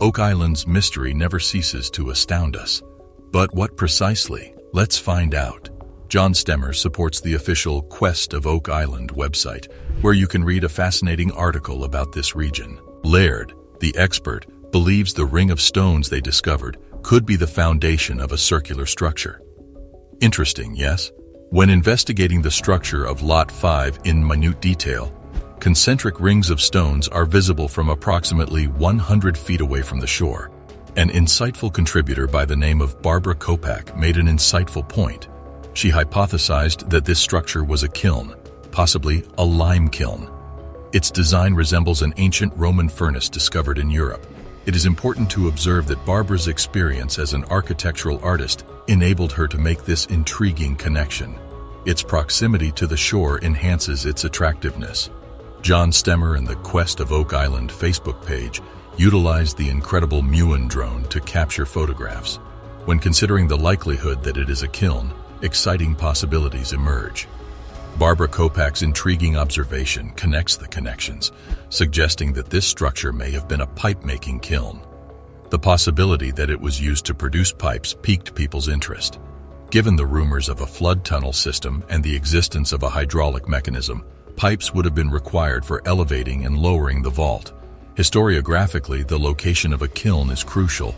Oak Island's mystery never ceases to astound us. But what precisely? Let's find out. John Stemmer supports the official Quest of Oak Island website, where you can read a fascinating article about this region. Laird, the expert, believes the ring of stones they discovered could be the foundation of a circular structure. Interesting, yes? When investigating the structure of Lot 5 in minute detail, concentric rings of stones are visible from approximately 100 feet away from the shore. An insightful contributor by the name of Barbara Kopak made an insightful point. She hypothesized that this structure was a kiln, possibly a lime kiln. Its design resembles an ancient Roman furnace discovered in Europe. It is important to observe that Barbara's experience as an architectural artist enabled her to make this intriguing connection. Its proximity to the shore enhances its attractiveness. John Stemmer and the Quest of Oak Island Facebook page utilized the incredible Muon drone to capture photographs. When considering the likelihood that it is a kiln, exciting possibilities emerge. Barbara Kopak's intriguing observation connects the connections, suggesting that this structure may have been a pipe-making kiln. The possibility that it was used to produce pipes piqued people's interest. Given the rumors of a flood tunnel system and the existence of a hydraulic mechanism, pipes would have been required for elevating and lowering the vault. Historiographically, the location of a kiln is crucial.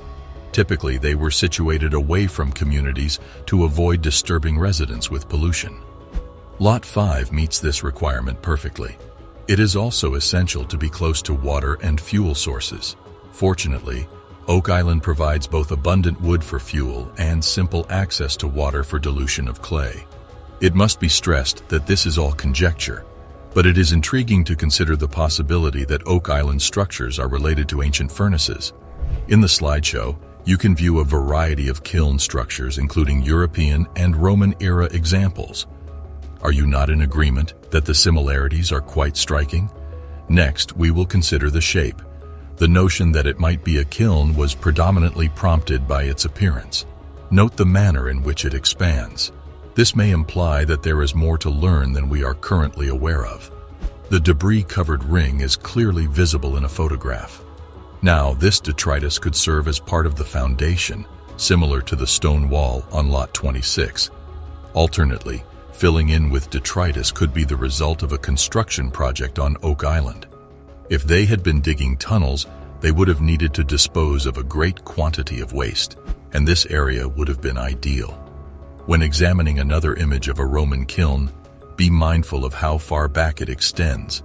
Typically, they were situated away from communities to avoid disturbing residents with pollution. Lot 5 meets this requirement perfectly. It is also essential to be close to water and fuel sources. Fortunately, Oak Island provides both abundant wood for fuel and simple access to water for dilution of clay. It must be stressed that this is all conjecture, but it is intriguing to consider the possibility that Oak Island structures are related to ancient furnaces. In the slideshow, you can view a variety of kiln structures, including European and Roman-era examples. Are you not in agreement that the similarities are quite striking? Next, we will consider the shape. The notion that it might be a kiln was predominantly prompted by its appearance. Note the manner in which it expands. This may imply that there is more to learn than we are currently aware of. The debris-covered ring is clearly visible in a photograph. Now, this detritus could serve as part of the foundation, similar to the stone wall on Lot 26. Alternately, filling in with detritus could be the result of a construction project on Oak Island. If they had been digging tunnels, they would have needed to dispose of a great quantity of waste, and this area would have been ideal. When examining another image of a Roman kiln, be mindful of how far back it extends.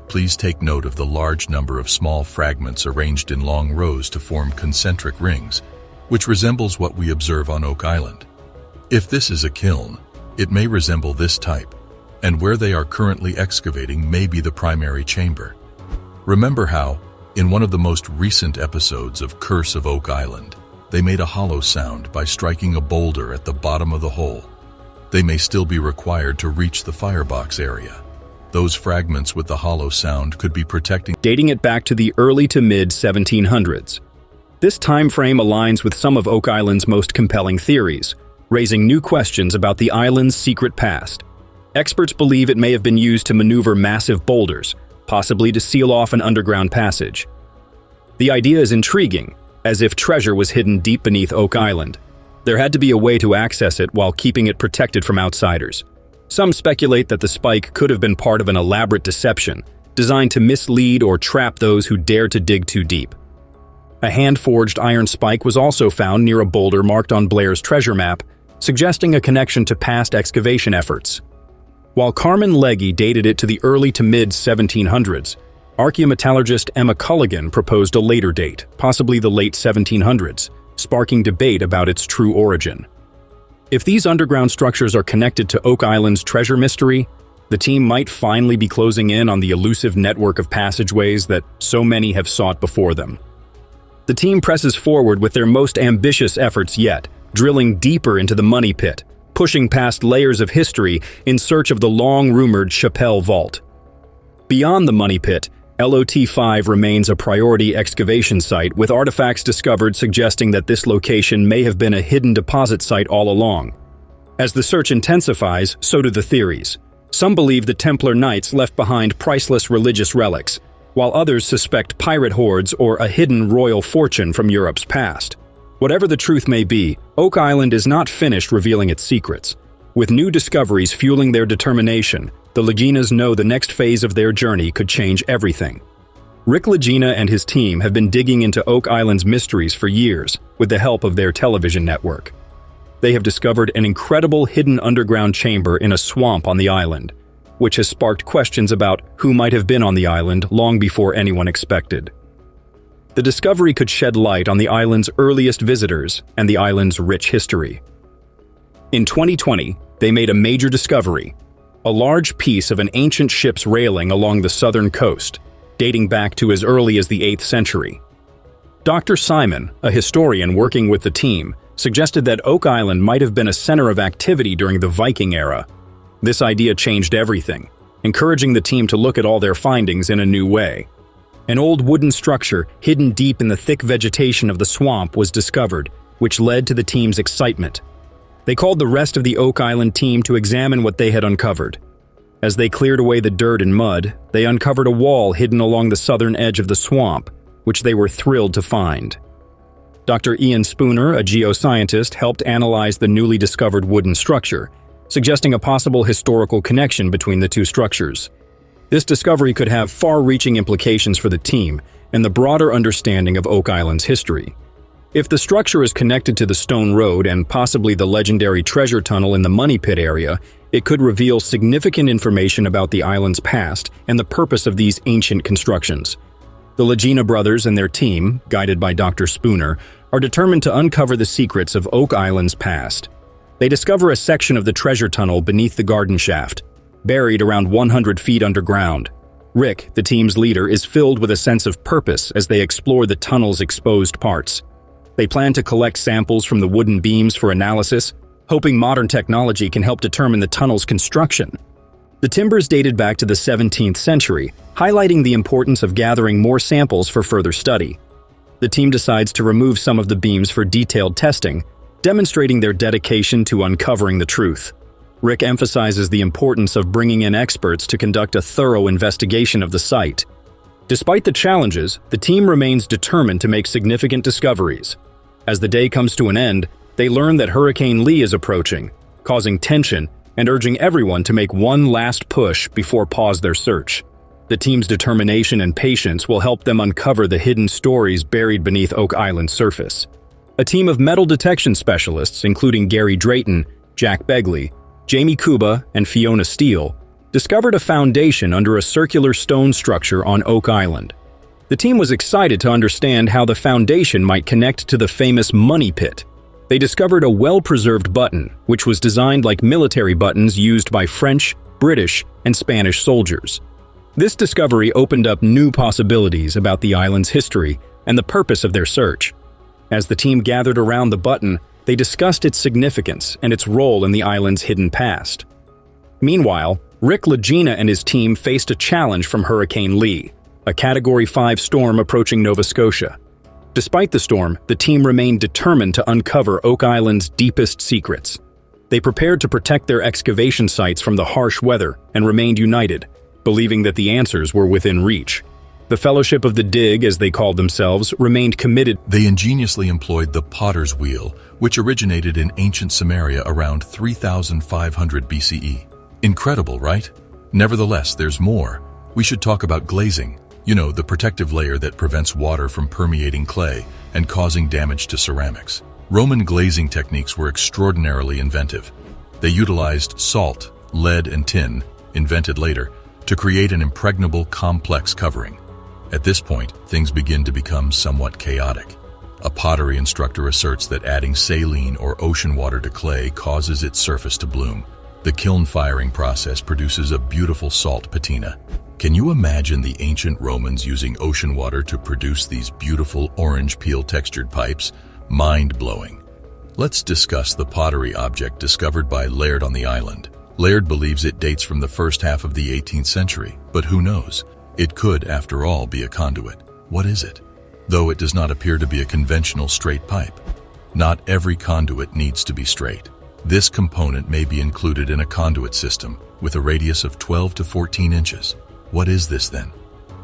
Please take note of the large number of small fragments arranged in long rows to form concentric rings, which resembles what we observe on Oak Island. If this is a kiln, it may resemble this type, and where they are currently excavating may be the primary chamber. Remember how, in one of the most recent episodes of Curse of Oak Island, they made a hollow sound by striking a boulder at the bottom of the hole. They may still be required to reach the firebox area. Those fragments with the hollow sound could be protecting, dating it back to the early to mid-1700s. This time frame aligns with some of Oak Island's most compelling theories, raising new questions about the island's secret past. Experts believe it may have been used to maneuver massive boulders, possibly to seal off an underground passage. The idea is intriguing, as if treasure was hidden deep beneath Oak Island. There had to be a way to access it while keeping it protected from outsiders. Some speculate that the spike could have been part of an elaborate deception, designed to mislead or trap those who dared to dig too deep. A hand-forged iron spike was also found near a boulder marked on Blair's treasure map, suggesting a connection to past excavation efforts. While Carmen Legge dated it to the early to mid-1700s, archaeometallurgist Emma Culligan proposed a later date, possibly the late 1700s, sparking debate about its true origin. If these underground structures are connected to Oak Island's treasure mystery, the team might finally be closing in on the elusive network of passageways that so many have sought before them. The team presses forward with their most ambitious efforts yet, drilling deeper into the money pit, pushing past layers of history in search of the long-rumored Chappelle Vault. Beyond the money pit, LOT 5 remains a priority excavation site, with artifacts discovered suggesting that this location may have been a hidden deposit site all along. As the search intensifies, so do the theories. Some believe the Templar Knights left behind priceless religious relics, while others suspect pirate hordes or a hidden royal fortune from Europe's past. Whatever the truth may be, Oak Island is not finished revealing its secrets. With new discoveries fueling their determination, the Lagenas know the next phase of their journey could change everything. Rick Lagena and his team have been digging into Oak Island's mysteries for years with the help of their television network. They have discovered an incredible hidden underground chamber in a swamp on the island, which has sparked questions about who might have been on the island long before anyone expected. The discovery could shed light on the island's earliest visitors and the island's rich history. In 2020, they made a major discovery: a large piece of an ancient ship's railing along the southern coast, dating back to as early as the 8th century. Dr. Simon, a historian working with the team, suggested that Oak Island might have been a center of activity during the Viking era. This idea changed everything, encouraging the team to look at all their findings in a new way. An old wooden structure hidden deep in the thick vegetation of the swamp was discovered, which led to the team's excitement. They called the rest of the Oak Island team to examine what they had uncovered. As they cleared away the dirt and mud, they uncovered a wall hidden along the southern edge of the swamp, which they were thrilled to find. Dr. Ian Spooner, a geoscientist, helped analyze the newly discovered wooden structure, suggesting a possible historical connection between the two structures. This discovery could have far-reaching implications for the team and the broader understanding of Oak Island's history. If the structure is connected to the Stone Road and possibly the legendary treasure tunnel in the Money Pit area, it could reveal significant information about the island's past and the purpose of these ancient constructions. The Lagena brothers and their team, guided by Dr. Spooner, are determined to uncover the secrets of Oak Island's past. They discover a section of the treasure tunnel beneath the garden shaft, buried around 100 feet underground. Rick, the team's leader, is filled with a sense of purpose as they explore the tunnel's exposed parts. They plan to collect samples from the wooden beams for analysis, hoping modern technology can help determine the tunnel's construction. The timbers dated back to the 17th century, highlighting the importance of gathering more samples for further study. The team decides to remove some of the beams for detailed testing, demonstrating their dedication to uncovering the truth. Rick emphasizes the importance of bringing in experts to conduct a thorough investigation of the site. Despite the challenges, the team remains determined to make significant discoveries. As the day comes to an end, they learn that Hurricane Lee is approaching, causing tension and urging everyone to make one last push before pause their search. The team's determination and patience will help them uncover the hidden stories buried beneath Oak Island's surface. A team of metal detection specialists, including Gary Drayton, Jack Begley, Jamie Kuba, and Fiona Steele, discovered a foundation under a circular stone structure on Oak Island. The team was excited to understand how the foundation might connect to the famous Money Pit. They discovered a well-preserved button, which was designed like military buttons used by French, British, and Spanish soldiers. This discovery opened up new possibilities about the island's history and the purpose of their search. As the team gathered around the button, they discussed its significance and its role in the island's hidden past. Meanwhile, Rick Lagena and his team faced a challenge from Hurricane Lee, a Category 5 storm approaching Nova Scotia. Despite the storm, the team remained determined to uncover Oak Island's deepest secrets. They prepared to protect their excavation sites from the harsh weather and remained united, believing that the answers were within reach. The Fellowship of the Dig, as they called themselves, remained committed. They ingeniously employed the potter's wheel, which originated in ancient Samaria around 3500 BCE. Incredible, right? Nevertheless, there's more. We should talk about glazing. You know, the protective layer that prevents water from permeating clay and causing damage to ceramics. Roman glazing techniques were extraordinarily inventive. They utilized salt, lead, and tin, invented later, to create an impregnable, complex covering. At this point, things begin to become somewhat chaotic. A pottery instructor asserts that adding saline or ocean water to clay causes its surface to bloom. The kiln firing process produces a beautiful salt patina. Can you imagine the ancient Romans using ocean water to produce these beautiful orange peel textured pipes? Mind-blowing. Let's discuss the pottery object discovered by Laird on the island. Laird believes it dates from the first half of the 18th century, but who knows? It could, after all, be a conduit. What is it? Though it does not appear to be a conventional straight pipe. Not every conduit needs to be straight. This component may be included in a conduit system with a radius of 12 to 14 inches. What is this then?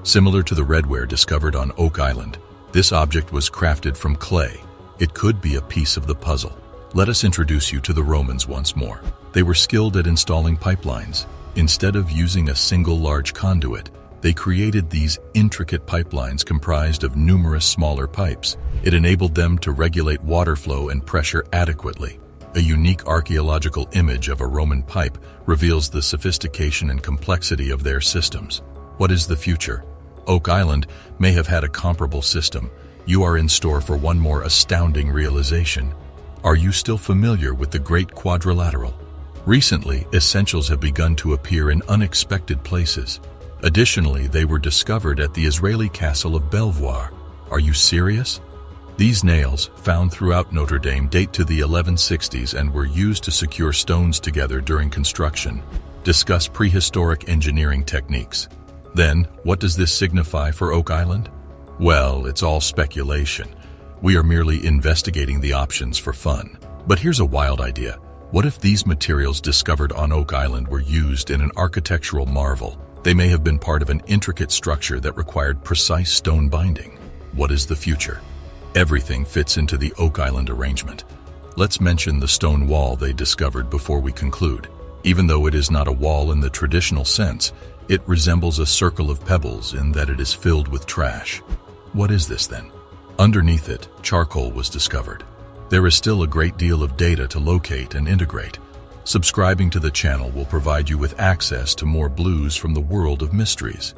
Similar to the redware discovered on Oak Island, this object was crafted from clay. It could be a piece of the puzzle. Let us introduce you to the Romans once more. They were skilled at installing pipelines. Instead of using a single large conduit, they created these intricate pipelines comprised of numerous smaller pipes. It enabled them to regulate water flow and pressure adequately. A unique archaeological image of a Roman pipe reveals the sophistication and complexity of their systems. What is the future? Oak Island may have had a comparable system. You are in store for one more astounding realization. Are you still familiar with the Great Quadrilateral? Recently, essentials have begun to appear in unexpected places. Additionally, they were discovered at the Israeli castle of Belvoir. Are you serious? These nails, found throughout Notre Dame, date to the 1160s and were used to secure stones together during construction. Discuss prehistoric engineering techniques. Then, what does this signify for Oak Island? Well, it's all speculation. We are merely investigating the options for fun. But here's a wild idea. What if these materials discovered on Oak Island were used in an architectural marvel? They may have been part of an intricate structure that required precise stone binding. What is the future? Everything fits into the Oak Island arrangement. Let's mention the stone wall they discovered before we conclude. Even though it is not a wall in the traditional sense, it resembles a circle of pebbles in that it is filled with trash. What is this then? Underneath it, charcoal was discovered. There is still a great deal of data to locate and integrate. Subscribing to the channel will provide you with access to more blues from the world of mysteries.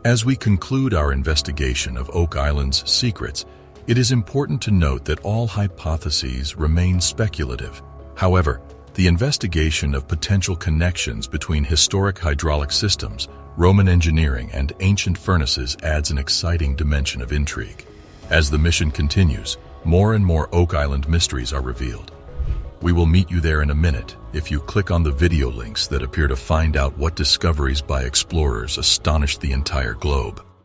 As we conclude our investigation of Oak Island's secrets, it is important to note that all hypotheses remain speculative. However, the investigation of potential connections between historic hydraulic systems, Roman engineering, and ancient furnaces adds an exciting dimension of intrigue. As the mission continues, more and more Oak Island mysteries are revealed. We will meet you there in a minute if you click on the video links that appear to find out what discoveries by explorers astonished the entire globe.